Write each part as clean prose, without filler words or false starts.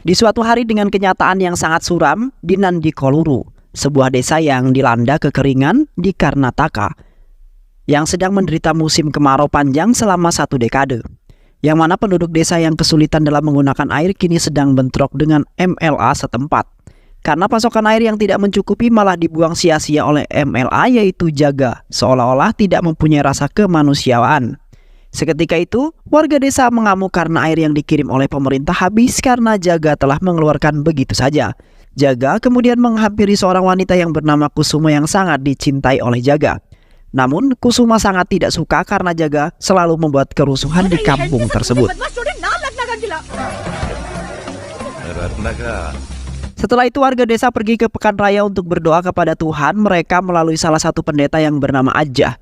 Di suatu hari dengan kenyataan yang sangat suram di Nandikoluru, sebuah desa yang dilanda kekeringan di Karnataka, yang sedang menderita musim kemarau panjang selama 1 dekade, yang mana penduduk desa yang kesulitan dalam menggunakan air kini sedang bentrok dengan MLA setempat. Karena pasokan air yang tidak mencukupi malah dibuang sia-sia oleh MLA, yaitu Jaga, seolah-olah tidak mempunyai rasa kemanusiaan. Seketika itu, warga desa mengamuk karena air yang dikirim oleh pemerintah habis karena Jaga telah mengeluarkan begitu saja. Jaga kemudian menghampiri seorang wanita yang bernama Kusuma yang sangat dicintai oleh Jaga. Namun, Kusuma sangat tidak suka karena Jaga selalu membuat kerusuhan di kampung tersebut. Setelah itu, warga desa pergi ke Pekan Raya untuk berdoa kepada Tuhan mereka melalui salah satu pendeta yang bernama Ajah,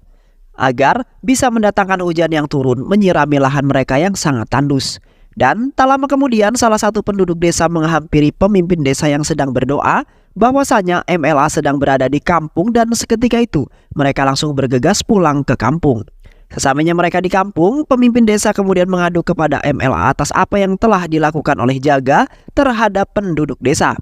agar bisa mendatangkan hujan yang turun menyirami lahan mereka yang sangat tandus. Dan tak lama kemudian salah satu penduduk desa menghampiri pemimpin desa yang sedang berdoa bahwasanya MLA sedang berada di kampung, dan seketika itu mereka langsung bergegas pulang ke kampung. Sesampainya mereka di kampung, pemimpin desa kemudian mengadu kepada MLA atas apa yang telah dilakukan oleh Jaga terhadap penduduk desa.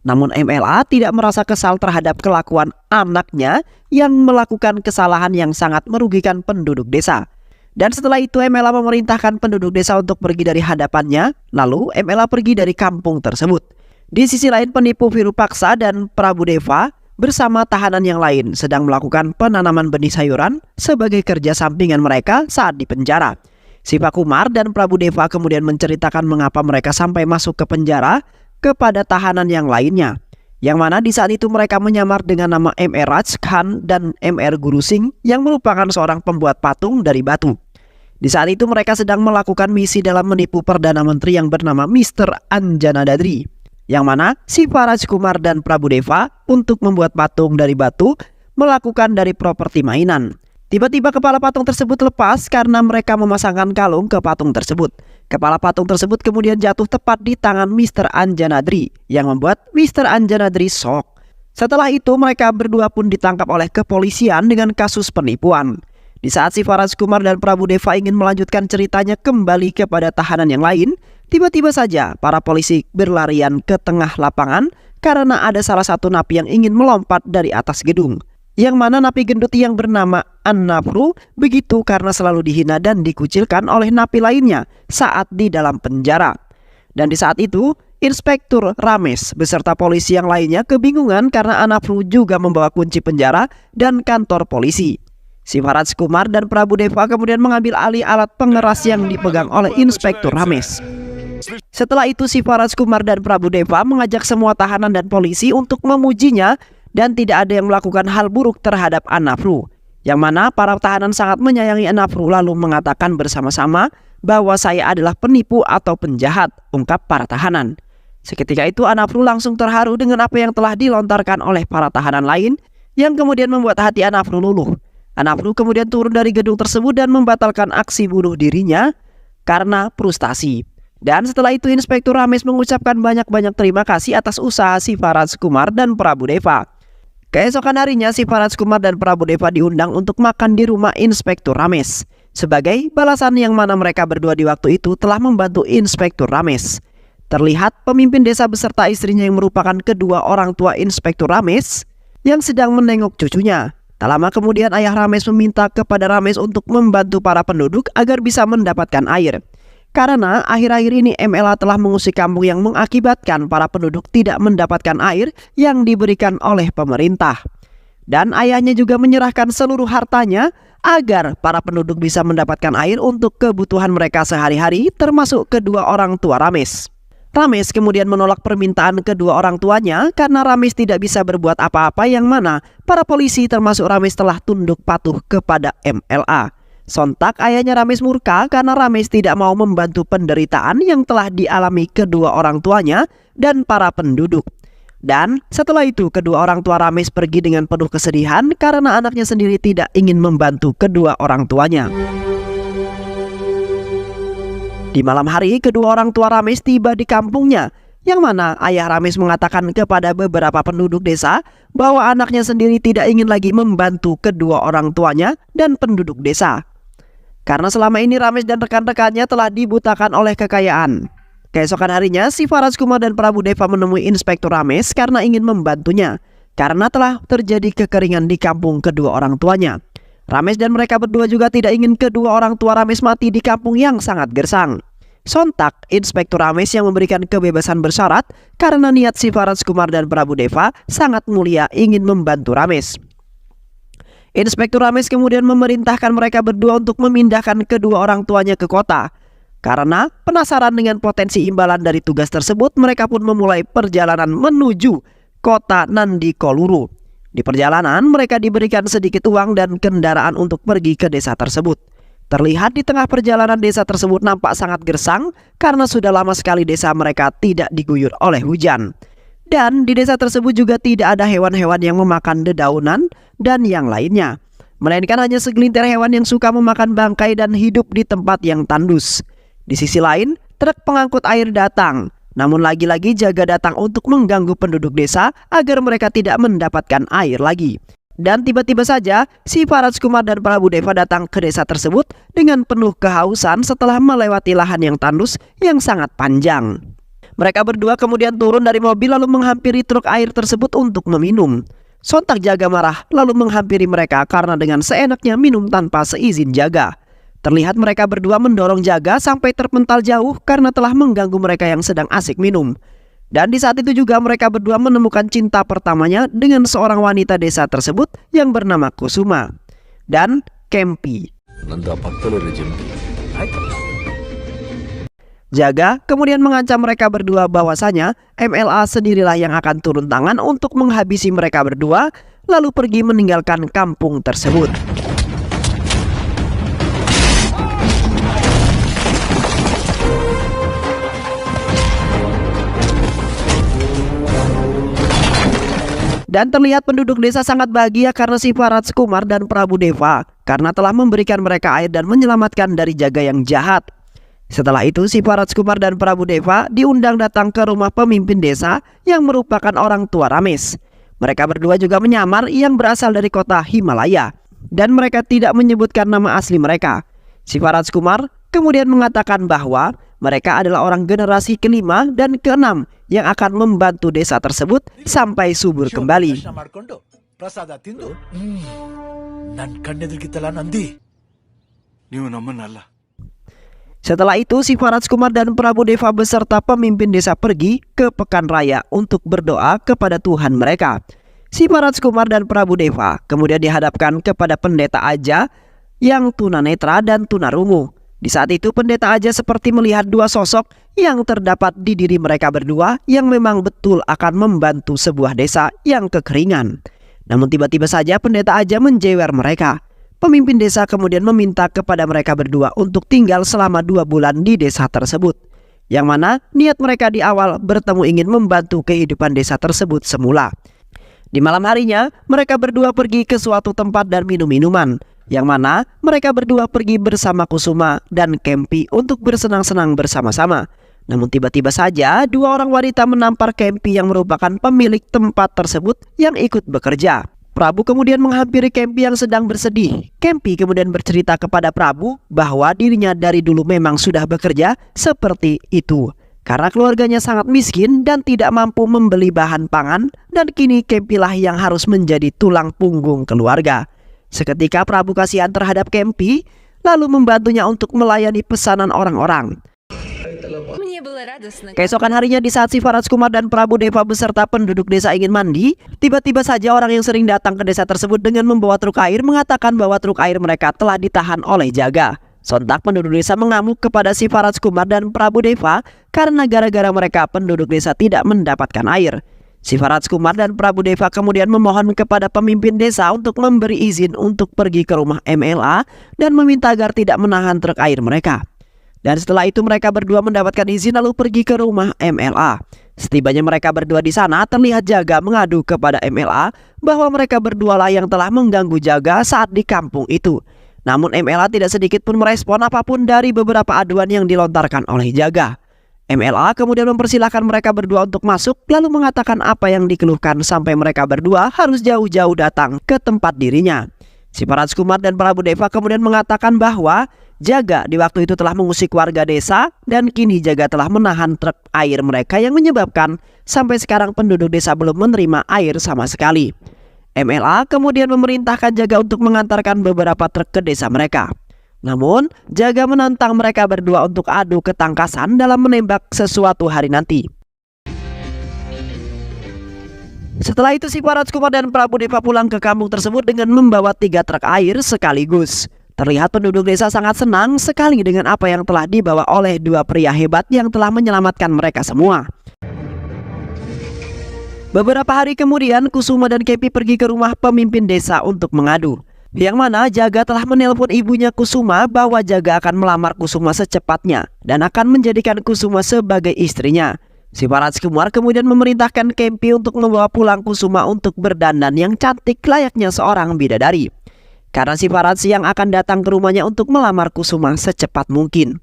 Namun MLA tidak merasa kesal terhadap kelakuan anaknya yang melakukan kesalahan yang sangat merugikan penduduk desa. Dan setelah itu MLA memerintahkan penduduk desa untuk pergi dari hadapannya, lalu MLA pergi dari kampung tersebut. Di sisi lain, penipu Virupaksa dan Prabu Deva bersama tahanan yang lain sedang melakukan penanaman benih sayuran sebagai kerja sampingan mereka saat di penjara. Sivakumar dan Prabu Deva kemudian menceritakan mengapa mereka sampai masuk ke penjara kepada tahanan yang lainnya, yang mana di saat itu mereka menyamar dengan nama M.R. Raj Khan dan M.R. Guru Singh yang merupakan seorang pembuat patung dari batu. Di saat itu mereka sedang melakukan misi dalam menipu Perdana Menteri yang bernama Mr. Anjana Dadri, yang mana Siva Rajkumar dan Prabu Deva untuk membuat patung dari batu melakukan dari properti mainan. Tiba-tiba kepala patung tersebut lepas karena mereka memasangkan kalung ke patung tersebut. Kepala patung tersebut kemudian jatuh tepat di tangan Mr. Anjanadri yang membuat Mr. Anjanadri shock. Setelah itu mereka berdua pun ditangkap oleh kepolisian dengan kasus penipuan. Di saat Siva Rajkumar dan Prabu Deva ingin melanjutkan ceritanya kembali kepada tahanan yang lain, tiba-tiba saja para polisi berlarian ke tengah lapangan karena ada salah satu napi yang ingin melompat dari atas gedung. Yang mana napi gendut yang bernama Annapru begitu karena selalu dihina dan dikucilkan oleh napi lainnya saat di dalam penjara. Dan di saat itu, Inspektur Ramesh beserta polisi yang lainnya kebingungan karena Annapru juga membawa kunci penjara dan kantor polisi. Siva Rajkumar dan Prabu Deva kemudian mengambil alih alat pengeras yang dipegang oleh Inspektur Ramesh. Setelah itu Siva Rajkumar dan Prabu Deva mengajak semua tahanan dan polisi untuk memujinya dan tidak ada yang melakukan hal buruk terhadap Annapru, yang mana para tahanan sangat menyayangi Annapru lalu mengatakan bersama-sama bahwa saya adalah penipu atau penjahat, ungkap para tahanan. Seketika itu Annapru langsung terharu dengan apa yang telah dilontarkan oleh para tahanan lain yang kemudian membuat hati Annapru luluh. Annapru kemudian turun dari gedung tersebut dan membatalkan aksi bunuh dirinya karena frustasi. Dan setelah itu Inspektur Ramesh mengucapkan banyak-banyak terima kasih atas usaha Siva Rajkumar dan Prabu Deva. Keesokan harinya Siva Rajkumar dan Prabu Deva diundang untuk makan di rumah Inspektur Ramesh sebagai balasan yang mana mereka berdua di waktu itu telah membantu Inspektur Ramesh. Terlihat pemimpin desa beserta istrinya yang merupakan kedua orang tua Inspektur Ramesh yang sedang menengok cucunya. Tak lama kemudian ayah Ramesh meminta kepada Ramesh untuk membantu para penduduk agar bisa mendapatkan air. Karena akhir-akhir ini MLA telah mengusik kampung yang mengakibatkan para penduduk tidak mendapatkan air yang diberikan oleh pemerintah. Dan ayahnya juga menyerahkan seluruh hartanya agar para penduduk bisa mendapatkan air untuk kebutuhan mereka sehari-hari, termasuk kedua orang tua Ramesh. Ramesh kemudian menolak permintaan kedua orang tuanya karena Ramesh tidak bisa berbuat apa-apa, yang mana para polisi termasuk Ramesh telah tunduk patuh kepada MLA. Sontak ayahnya Ramesh murka karena Ramesh tidak mau membantu penderitaan yang telah dialami kedua orang tuanya dan para penduduk. Dan setelah itu kedua orang tua Ramesh pergi dengan penuh kesedihan karena anaknya sendiri tidak ingin membantu kedua orang tuanya. Di malam hari kedua orang tua Ramesh tiba di kampungnya, yang mana ayah Ramesh mengatakan kepada beberapa penduduk desa bahwa anaknya sendiri tidak ingin lagi membantu kedua orang tuanya dan penduduk desa. Karena selama ini Ramesh dan rekan-rekannya telah dibutakan oleh kekayaan. Keesokan harinya, si Faraj Kumar dan Prabu Deva menemui Inspektur Ramesh karena ingin membantunya, karena telah terjadi kekeringan di kampung kedua orang tuanya. Ramesh dan mereka berdua juga tidak ingin kedua orang tua Ramesh mati di kampung yang sangat gersang. Sontak, Inspektur Ramesh yang memberikan kebebasan bersyarat karena niat si Faraj Kumar dan Prabu Deva sangat mulia ingin membantu Ramesh. Inspektur Ramesh kemudian memerintahkan mereka berdua untuk memindahkan kedua orang tuanya ke kota. Karena penasaran dengan potensi imbalan dari tugas tersebut, mereka pun memulai perjalanan menuju kota Nandikoluru. Di perjalanan, mereka diberikan sedikit uang dan kendaraan untuk pergi ke desa tersebut. Terlihat di tengah perjalanan desa tersebut nampak sangat gersang karena sudah lama sekali desa mereka tidak diguyur oleh hujan. Dan di desa tersebut juga tidak ada hewan-hewan yang memakan dedaunan dan yang lainnya, melainkan hanya segelintir hewan yang suka memakan bangkai dan hidup di tempat yang tandus. Di sisi lain, truk pengangkut air datang. Namun lagi-lagi Jaga datang untuk mengganggu penduduk desa agar mereka tidak mendapatkan air lagi. Dan tiba-tiba saja, si Faraj Kumar dan Prabu Deva datang ke desa tersebut dengan penuh kehausan setelah melewati lahan yang tandus yang sangat panjang. Mereka berdua kemudian turun dari mobil lalu menghampiri truk air tersebut untuk meminum. Sontak Jaga marah lalu menghampiri mereka karena dengan seenaknya minum tanpa seizin Jaga. Terlihat mereka berdua mendorong Jaga sampai terpental jauh karena telah mengganggu mereka yang sedang asik minum. Dan di saat itu juga mereka berdua menemukan cinta pertamanya dengan seorang wanita desa tersebut yang bernama Kusuma dan Kempi. Jaga kemudian mengancam mereka berdua bahwasanya MLA sendirilah yang akan turun tangan untuk menghabisi mereka berdua, lalu pergi meninggalkan kampung tersebut. Dan terlihat penduduk desa sangat bahagia karena si Faraj Kumar dan Prabu Deva karena telah memberikan mereka air dan menyelamatkan dari Jaga yang jahat. Setelah itu si Faraj Kumar dan Prabu Deva diundang datang ke rumah pemimpin desa yang merupakan orang tua Ramesh. Mereka berdua juga menyamar yang berasal dari kota Himalaya dan mereka tidak menyebutkan nama asli mereka. Si Faraj Kumar kemudian mengatakan bahwa mereka adalah orang generasi kelima dan keenam yang akan membantu desa tersebut sampai subur kembali. Setelah itu si Faraj Kumar dan Prabu Deva beserta pemimpin desa pergi ke Pekan Raya untuk berdoa kepada Tuhan mereka. Si Faraj Kumar dan Prabu Deva kemudian dihadapkan kepada pendeta Aja yang tunanetra dan tunarungu. Di saat itu pendeta Aja seperti melihat dua sosok yang terdapat di diri mereka berdua yang memang betul akan membantu sebuah desa yang kekeringan. Namun tiba-tiba saja pendeta Aja menjewer mereka. Pemimpin desa kemudian meminta kepada mereka berdua untuk tinggal selama 2 bulan di desa tersebut. Yang mana niat mereka di awal bertemu ingin membantu kehidupan desa tersebut semula. Di malam harinya mereka berdua pergi ke suatu tempat dan minum minuman. Yang mana mereka berdua pergi bersama Kusuma dan Kempi untuk bersenang-senang bersama-sama. Namun tiba-tiba saja 2 orang wanita menampar Kempi yang merupakan pemilik tempat tersebut yang ikut bekerja. Prabu kemudian menghampiri Kempi yang sedang bersedih. Kempi kemudian bercerita kepada Prabu bahwa dirinya dari dulu memang sudah bekerja seperti itu. Karena keluarganya sangat miskin dan tidak mampu membeli bahan pangan, dan kini Kempilah yang harus menjadi tulang punggung keluarga. Seketika Prabu kasihan terhadap Kempi, lalu membantunya untuk melayani pesanan orang-orang. Keesokan harinya di saat si Faraj Kumar dan Prabu Deva beserta penduduk desa ingin mandi, tiba-tiba saja orang yang sering datang ke desa tersebut dengan membawa truk air mengatakan bahwa truk air mereka telah ditahan oleh Jaga. Sontak penduduk desa mengamuk kepada si Faraj Kumar dan Prabu Deva karena gara-gara mereka penduduk desa tidak mendapatkan air. Si Faraj Kumar dan Prabu Deva kemudian memohon kepada pemimpin desa untuk memberi izin untuk pergi ke rumah MLA dan meminta agar tidak menahan truk air mereka. Dan setelah itu mereka berdua mendapatkan izin lalu pergi ke rumah MLA. Setibanya mereka berdua di sana, terlihat Jaga mengadu kepada MLA bahwa mereka berdualah yang telah mengganggu Jaga saat di kampung itu. Namun MLA tidak sedikit pun merespon apapun dari beberapa aduan yang dilontarkan oleh Jaga. MLA kemudian mempersilahkan mereka berdua untuk masuk lalu mengatakan apa yang dikeluhkan sampai mereka berdua harus jauh-jauh datang ke tempat dirinya. Si Faraj Kumar dan Prabu Deva kemudian mengatakan bahwa Jaga di waktu itu telah mengusik warga desa dan kini Jaga telah menahan truk air mereka yang menyebabkan sampai sekarang penduduk desa belum menerima air sama sekali. MLA kemudian memerintahkan Jaga untuk mengantarkan beberapa truk ke desa mereka. Namun, Jaga menantang mereka berdua untuk adu ketangkasan dalam menembak sesuatu hari nanti. Setelah itu si Paratskumar dan Prabu Depa pulang ke kampung tersebut dengan membawa 3 truk air sekaligus. Terlihat penduduk desa sangat senang sekali dengan apa yang telah dibawa oleh 2 pria hebat yang telah menyelamatkan mereka semua. Beberapa hari kemudian Kusuma dan Kempi pergi ke rumah pemimpin desa untuk mengadu. Yang mana Jaga telah menelpon ibunya Kusuma bahwa Jaga akan melamar Kusuma secepatnya dan akan menjadikan Kusuma sebagai istrinya. Si Paratskumar kemudian memerintahkan Kempi untuk membawa pulang Kusuma untuk berdandan yang cantik layaknya seorang bidadari. Karena si Parats yang akan datang ke rumahnya untuk melamar Kusuma secepat mungkin.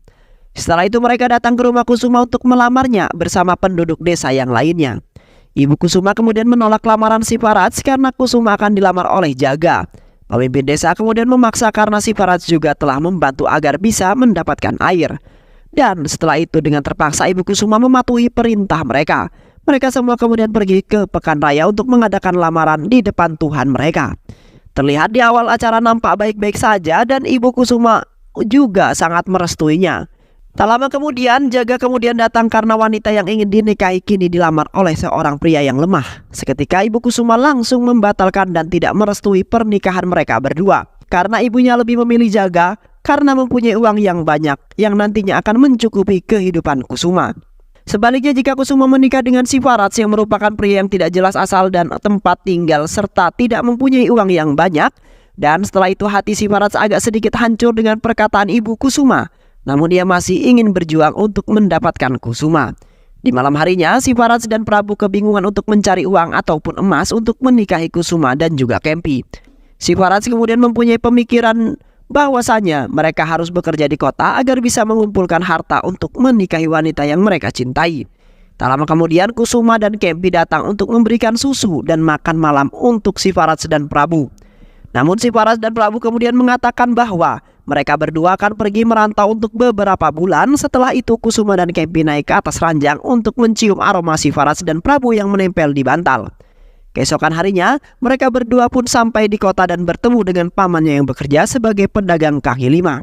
Setelah itu mereka datang ke rumah Kusuma untuk melamarnya bersama penduduk desa yang lainnya. Ibu Kusuma kemudian menolak lamaran si Parats karena Kusuma akan dilamar oleh Jaga. Pemimpin desa kemudian memaksa karena si Parats juga telah membantu agar bisa mendapatkan air. Dan setelah itu dengan terpaksa Ibu Kusuma mematuhi perintah mereka. Mereka semua kemudian pergi ke Pekan Raya untuk mengadakan lamaran di depan Tuhan mereka. Terlihat di awal acara nampak baik-baik saja dan Ibu Kusuma juga sangat merestuinya. Tak lama kemudian Jaga kemudian datang karena wanita yang ingin dinikahi kini dilamar oleh seorang pria yang lemah. Seketika Ibu Kusuma langsung membatalkan dan tidak merestui pernikahan mereka berdua. Karena ibunya lebih memilih Jaga karena mempunyai uang yang banyak yang nantinya akan mencukupi kehidupan Kusuma. Sebaliknya jika Kusuma menikah dengan si Parats yang merupakan pria yang tidak jelas asal dan tempat tinggal serta tidak mempunyai uang yang banyak. Dan setelah itu hati si Parats agak sedikit hancur dengan perkataan Ibu Kusuma. Namun dia masih ingin berjuang untuk mendapatkan Kusuma. Di malam harinya si Parats dan Prabu kebingungan untuk mencari uang ataupun emas untuk menikahi Kusuma dan juga Kempi. Si Parats kemudian mempunyai pemikiran bahwasanya mereka harus bekerja di kota agar bisa mengumpulkan harta untuk menikahi wanita yang mereka cintai. Tak lama kemudian Kusuma dan Kempi datang untuk memberikan susu dan makan malam untuk si Parats dan Prabu. Namun si Parats dan Prabu kemudian mengatakan bahwa mereka berdua akan pergi merantau untuk beberapa bulan. Setelah itu Kusuma dan Kempi naik ke atas ranjang untuk mencium aroma si Parats dan Prabu yang menempel di bantal. Keesokan harinya, mereka berdua pun sampai di kota dan bertemu dengan pamannya yang bekerja sebagai pedagang kaki lima.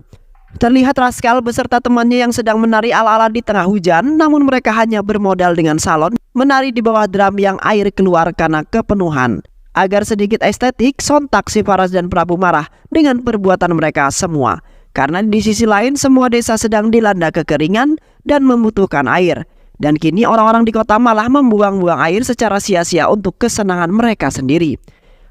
Terlihat Raskal beserta temannya yang sedang menari ala-ala di tengah hujan, namun mereka hanya bermodal dengan salon, menari di bawah drum yang air keluar karena kepenuhan. Agar sedikit estetik, sontak si Parats dan Prabu marah dengan perbuatan mereka semua. Karena di sisi lain semua desa sedang dilanda kekeringan dan membutuhkan air. Dan kini orang-orang di kota malah membuang-buang air secara sia-sia untuk kesenangan mereka sendiri.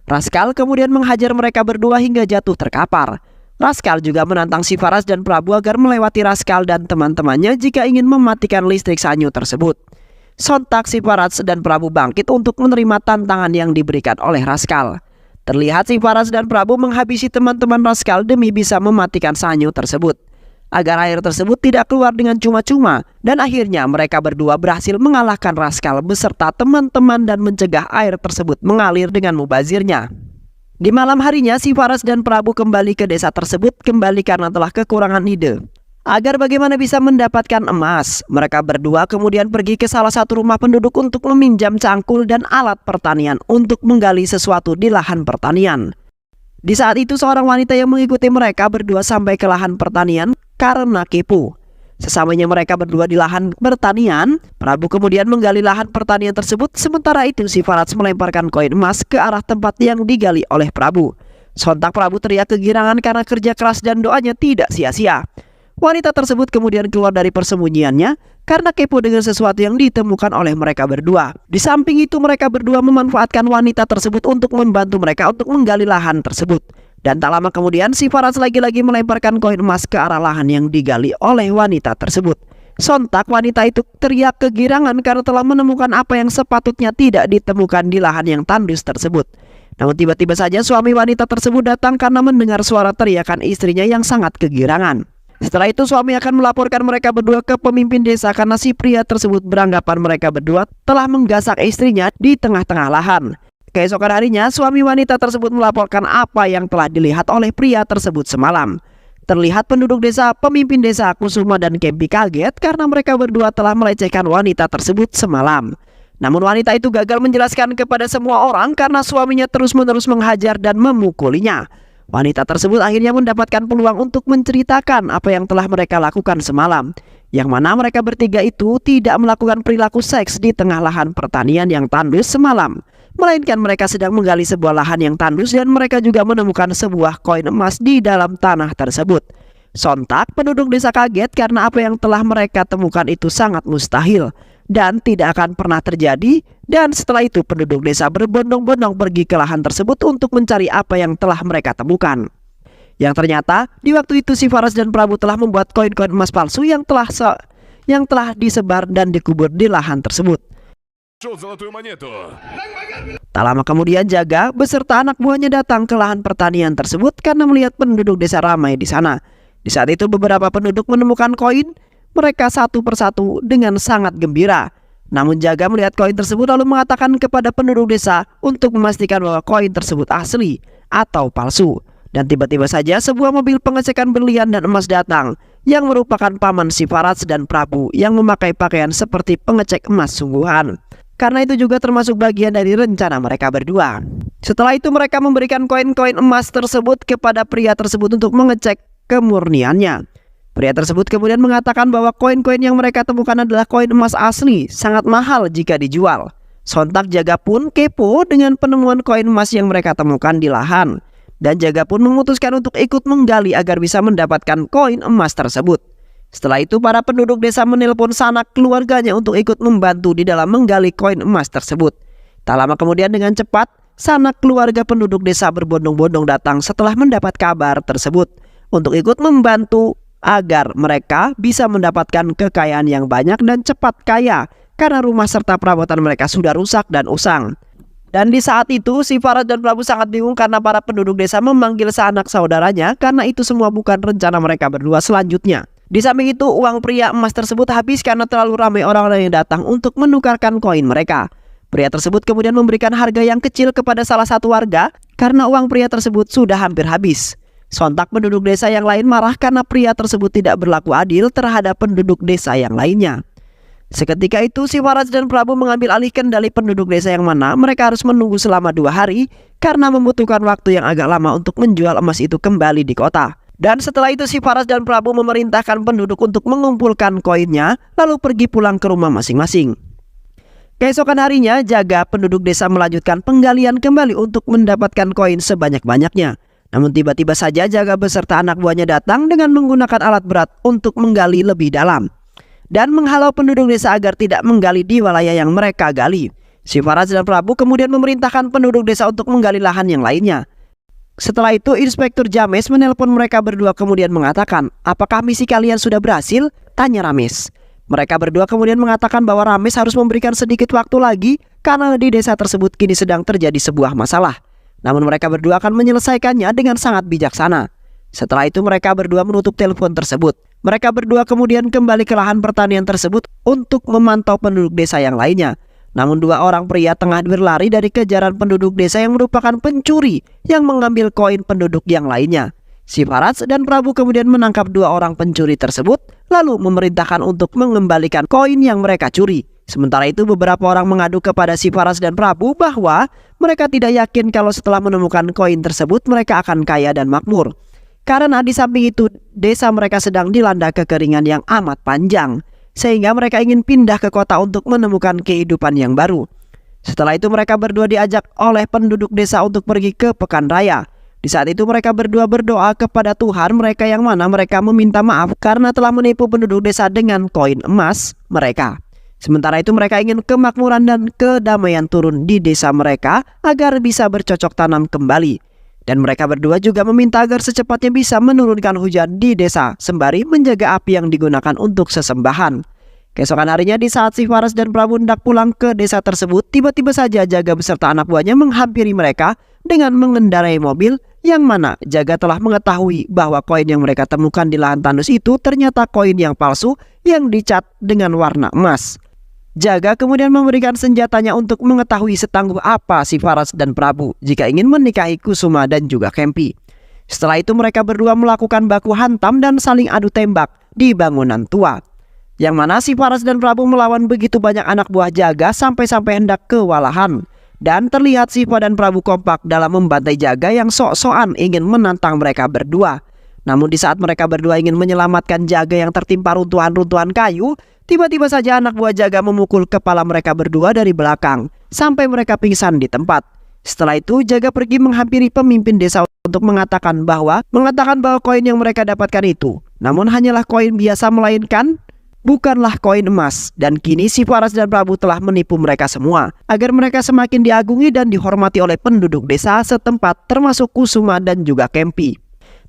Raskal kemudian menghajar mereka berdua hingga jatuh terkapar. Raskal juga menantang si Parats dan Prabu agar melewati Raskal dan teman-temannya jika ingin mematikan listrik sanyu tersebut. Sontak si Parats dan Prabu bangkit untuk menerima tantangan yang diberikan oleh Raskal. Terlihat si Parats dan Prabu menghabisi teman-teman Raskal demi bisa mematikan sanyu tersebut. Agar air tersebut tidak keluar dengan cuma-cuma, dan akhirnya mereka berdua berhasil mengalahkan Raskal beserta teman-teman dan mencegah air tersebut mengalir dengan mubazirnya. Di malam harinya si Parats dan Prabu kembali ke desa tersebut kembali karena telah kekurangan ide. Agar bagaimana bisa mendapatkan emas, mereka berdua kemudian pergi ke salah satu rumah penduduk untuk meminjam cangkul dan alat pertanian untuk menggali sesuatu di lahan pertanian. Di saat itu seorang wanita yang mengikuti mereka berdua sampai ke lahan pertanian karena kepo. Sesamanya mereka berdua di lahan pertanian, Prabu kemudian menggali lahan pertanian tersebut. Sementara itu si Parats melemparkan koin emas ke arah tempat yang digali oleh Prabu. Sontak Prabu teriak kegirangan karena kerja keras dan doanya tidak sia-sia. Wanita tersebut kemudian keluar dari persembunyiannya karena kepo dengan sesuatu yang ditemukan oleh mereka berdua. Di samping itu mereka berdua memanfaatkan wanita tersebut untuk membantu mereka untuk menggali lahan tersebut. Dan tak lama kemudian si Parats lagi-lagi melemparkan koin emas ke arah lahan yang digali oleh wanita tersebut. Sontak wanita itu teriak kegirangan karena telah menemukan apa yang sepatutnya tidak ditemukan di lahan yang tandus tersebut. Namun tiba-tiba saja suami wanita tersebut datang karena mendengar suara teriakan istrinya yang sangat kegirangan. Setelah itu suami akan melaporkan mereka berdua ke pemimpin desa karena si pria tersebut beranggapan mereka berdua telah menggasak istrinya di tengah-tengah lahan. Keesokan harinya suami wanita tersebut melaporkan apa yang telah dilihat oleh pria tersebut semalam. Terlihat penduduk desa, pemimpin desa Kusuma dan Kempi kaget karena mereka berdua telah melecehkan wanita tersebut semalam. Namun wanita itu gagal menjelaskan kepada semua orang karena suaminya terus-menerus menghajar dan memukulinya. Wanita tersebut akhirnya mendapatkan peluang untuk menceritakan apa yang telah mereka lakukan semalam, yang mana mereka bertiga itu tidak melakukan perilaku seks di tengah lahan pertanian yang tandus semalam, melainkan mereka sedang menggali sebuah lahan yang tandus dan mereka juga menemukan sebuah koin emas di dalam tanah tersebut. Sontak penduduk desa kaget karena apa yang telah mereka temukan itu sangat mustahil dan tidak akan pernah terjadi, dan setelah itu penduduk desa berbondong-bondong pergi ke lahan tersebut untuk mencari apa yang telah mereka temukan. Yang ternyata di waktu itu si Faras dan Prabu telah membuat koin-koin emas palsu yang telah disebar dan dikubur di lahan tersebut. Tak lama kemudian Jaga beserta anak buahnya datang ke lahan pertanian tersebut karena melihat penduduk desa ramai di sana. Di saat itu beberapa penduduk menemukan koin mereka satu persatu dengan sangat gembira. Namun Jaga melihat koin tersebut lalu mengatakan kepada penduduk desa untuk memastikan bahwa koin tersebut asli atau palsu. Dan tiba-tiba saja sebuah mobil pengecekan berlian dan emas datang yang merupakan paman si Faras dan Prabu yang memakai pakaian seperti pengecek emas sungguhan. Karena itu juga termasuk bagian dari rencana mereka berdua. Setelah itu mereka memberikan koin-koin emas tersebut kepada pria tersebut untuk mengecek kemurniannya. Pria tersebut kemudian mengatakan bahwa koin-koin yang mereka temukan adalah koin emas asli, sangat mahal jika dijual. Sontak Jaga pun kepo dengan penemuan koin emas yang mereka temukan di lahan. Dan Jaga pun memutuskan untuk ikut menggali agar bisa mendapatkan koin emas tersebut. Setelah itu para penduduk desa menelpon sanak keluarganya untuk ikut membantu di dalam menggali koin emas tersebut. Tak lama kemudian dengan cepat sanak keluarga penduduk desa berbondong-bondong datang setelah mendapat kabar tersebut untuk ikut membantu agar mereka bisa mendapatkan kekayaan yang banyak dan cepat kaya karena rumah serta perabotan mereka sudah rusak dan usang. Dan di saat itu si Faras dan Prabu sangat bingung karena para penduduk desa memanggil sanak saudaranya karena itu semua bukan rencana mereka berdua selanjutnya. Di samping itu uang pria emas tersebut habis karena terlalu ramai orang-orang yang datang untuk menukarkan koin mereka. Pria tersebut kemudian memberikan harga yang kecil kepada salah satu warga karena uang pria tersebut sudah hampir habis. Sontak penduduk desa yang lain marah karena pria tersebut tidak berlaku adil terhadap penduduk desa yang lainnya. Seketika itu si Faras dan Prabu mengambil alih kendali penduduk desa yang mana mereka harus menunggu selama 2 hari karena membutuhkan waktu yang agak lama untuk menjual emas itu kembali di kota. Dan setelah itu si Faras dan Prabu memerintahkan penduduk untuk mengumpulkan koinnya lalu pergi pulang ke rumah masing-masing. Keesokan harinya Jaga penduduk desa melanjutkan penggalian kembali untuk mendapatkan koin sebanyak-banyaknya. Namun tiba-tiba saja Jaga beserta anak buahnya datang dengan menggunakan alat berat untuk menggali lebih dalam dan menghalau penduduk desa agar tidak menggali di wilayah yang mereka gali. Si Faras dan Prabu kemudian memerintahkan penduduk desa untuk menggali lahan yang lainnya. Setelah itu Inspektur James menelpon mereka berdua kemudian mengatakan, "Apakah misi kalian sudah berhasil?" tanya Rames. Mereka berdua kemudian mengatakan bahwa Rames harus memberikan sedikit waktu lagi karena di desa tersebut kini sedang terjadi sebuah masalah. Namun mereka berdua akan menyelesaikannya dengan sangat bijaksana. Setelah itu mereka berdua menutup telepon tersebut. Mereka berdua kemudian kembali ke lahan pertanian tersebut untuk memantau penduduk desa yang lainnya. Namun 2 orang pria tengah berlari dari kejaran penduduk desa yang merupakan pencuri yang mengambil koin penduduk yang lainnya. Si Faras dan Prabu kemudian menangkap 2 orang pencuri tersebut lalu memerintahkan untuk mengembalikan koin yang mereka curi. Sementara itu beberapa orang mengadu kepada si Faras dan Prabu bahwa mereka tidak yakin kalau setelah menemukan koin tersebut mereka akan kaya dan makmur. Karena di samping itu desa mereka sedang dilanda kekeringan yang amat panjang, sehingga mereka ingin pindah ke kota untuk menemukan kehidupan yang baru. Setelah itu mereka berdua diajak oleh penduduk desa untuk pergi ke pekan raya. Di saat itu mereka berdua berdoa kepada Tuhan mereka yang mana mereka meminta maaf karena telah menipu penduduk desa dengan koin emas mereka. Sementara itu mereka ingin kemakmuran dan kedamaian turun di desa mereka agar bisa bercocok tanam kembali. Dan mereka berdua juga meminta agar secepatnya bisa menurunkan hujan di desa sembari menjaga api yang digunakan untuk sesembahan. Keesokan harinya di saat si Faras dan Prabu hendak pulang ke desa tersebut, tiba-tiba saja Jaga beserta anak buahnya menghampiri mereka dengan mengendarai mobil yang mana Jaga telah mengetahui bahwa koin yang mereka temukan di lahan tandus itu ternyata koin yang palsu yang dicat dengan warna emas. Jaga kemudian memberikan senjatanya untuk mengetahui setangguh apa si Faras dan Prabu jika ingin menikahi Kusuma dan juga Kempi. Setelah itu mereka berdua melakukan baku hantam dan saling adu tembak di bangunan tua, yang mana si Faras dan Prabu melawan begitu banyak anak buah Jaga sampai-sampai hendak kewalahan. Dan terlihat Siva dan Prabu kompak dalam membantai Jaga yang sok-sokan ingin menantang mereka berdua. Namun di saat mereka berdua ingin menyelamatkan Jaga yang tertimpa runtuhan-runtuhan kayu, tiba-tiba saja anak buah Jaga memukul kepala mereka berdua dari belakang sampai mereka pingsan di tempat. Setelah itu Jaga pergi menghampiri pemimpin desa untuk mengatakan bahwa koin yang mereka dapatkan itu namun hanyalah koin biasa, melainkan bukanlah koin emas. Dan kini si Faras dan Prabu telah menipu mereka semua agar mereka semakin diagungi dan dihormati oleh penduduk desa setempat, termasuk Kusuma dan juga Kempi.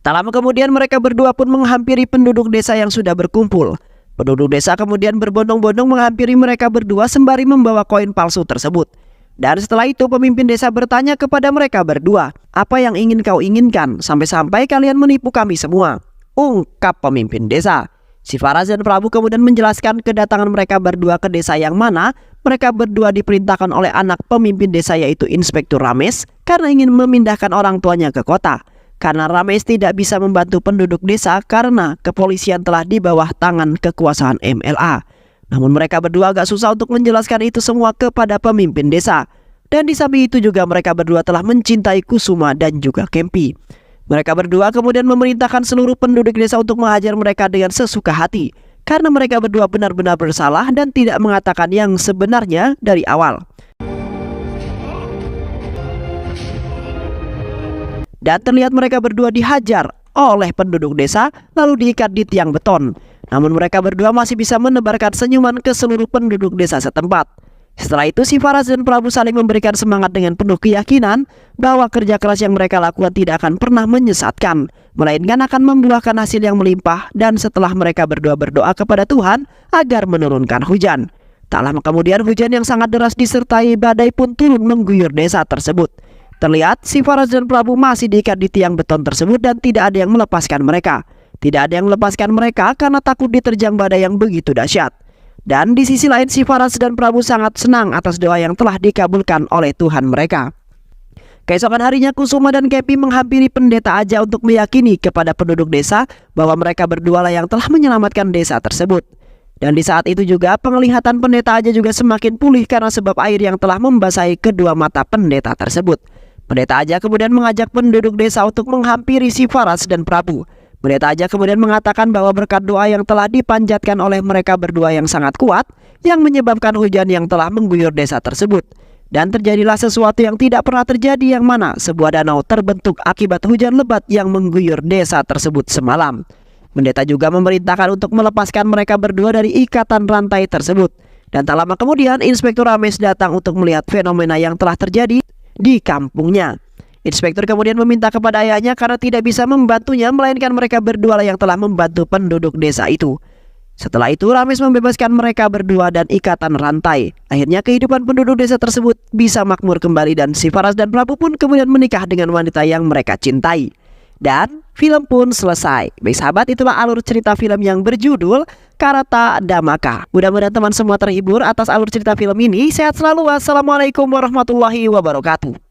Tak lama kemudian mereka berdua pun menghampiri penduduk desa yang sudah berkumpul. Penduduk desa kemudian berbondong-bondong menghampiri mereka berdua sembari membawa koin palsu tersebut. Dan setelah itu pemimpin desa bertanya kepada mereka berdua, "Apa yang ingin kau inginkan sampai-sampai kalian menipu kami semua?" ungkap pemimpin desa. Si Faras dan Prabu kemudian menjelaskan kedatangan mereka berdua ke desa yang mana mereka berdua diperintahkan oleh anak pemimpin desa, yaitu Inspektur Rames, karena ingin memindahkan orang tuanya ke kota. Karena Rames tidak bisa membantu penduduk desa karena kepolisian telah di bawah tangan kekuasaan MLA. Namun mereka berdua agak susah untuk menjelaskan itu semua kepada pemimpin desa. Dan di samping itu juga mereka berdua telah mencintai Kusuma dan juga Kempi. Mereka berdua kemudian memerintahkan seluruh penduduk desa untuk menghajar mereka dengan sesuka hati, karena mereka berdua benar-benar bersalah dan tidak mengatakan yang sebenarnya dari awal. Dan terlihat mereka berdua dihajar oleh penduduk desa lalu diikat di tiang beton. Namun mereka berdua masih bisa menebarkan senyuman ke seluruh penduduk desa setempat. Setelah itu si Faras dan Prabu saling memberikan semangat dengan penuh keyakinan bahwa kerja keras yang mereka lakukan tidak akan pernah menyesatkan, melainkan akan membuahkan hasil yang melimpah. Dan setelah mereka berdua berdoa kepada Tuhan agar menurunkan hujan, tak lama kemudian hujan yang sangat deras disertai badai pun turun mengguyur desa tersebut. Terlihat si Faras dan Prabu masih diikat di tiang beton tersebut dan tidak ada yang melepaskan mereka. Tidak ada yang melepaskan mereka karena takut diterjang badai yang begitu dahsyat. Dan di sisi lain si Faras dan Prabu sangat senang atas doa yang telah dikabulkan oleh Tuhan mereka. Keesokan harinya Kusuma dan Kempi menghampiri pendeta Aja untuk meyakini kepada penduduk desa bahwa mereka berdua lah yang telah menyelamatkan desa tersebut. Dan di saat itu juga penglihatan pendeta Aja juga semakin pulih karena sebab air yang telah membasahi kedua mata pendeta tersebut. Pendeta Aja kemudian mengajak penduduk desa untuk menghampiri si Faras dan Prabu. Pendeta Aja kemudian mengatakan bahwa berkat doa yang telah dipanjatkan oleh mereka berdua yang sangat kuat, yang menyebabkan hujan yang telah mengguyur desa tersebut. Dan terjadilah sesuatu yang tidak pernah terjadi, yang mana sebuah danau terbentuk akibat hujan lebat yang mengguyur desa tersebut semalam. Pendeta juga memerintahkan untuk melepaskan mereka berdua dari ikatan rantai tersebut. Dan tak lama kemudian Inspektur Rames datang untuk melihat fenomena yang telah terjadi di kampungnya. Inspektur kemudian meminta kepada ayahnya karena tidak bisa membantunya, melainkan mereka berdua lah yang telah membantu penduduk desa itu. Setelah itu Rames membebaskan mereka berdua dan ikatan rantai. Akhirnya kehidupan penduduk desa tersebut bisa makmur kembali dan si Faras dan Prabu pun kemudian menikah dengan wanita yang mereka cintai. Dan film pun selesai. Baik sahabat, itulah alur cerita film yang berjudul Karata Damaka. Mudah-mudahan teman semua terhibur atas alur cerita film ini. Sehat selalu. Wassalamualaikum warahmatullahi wabarakatuh.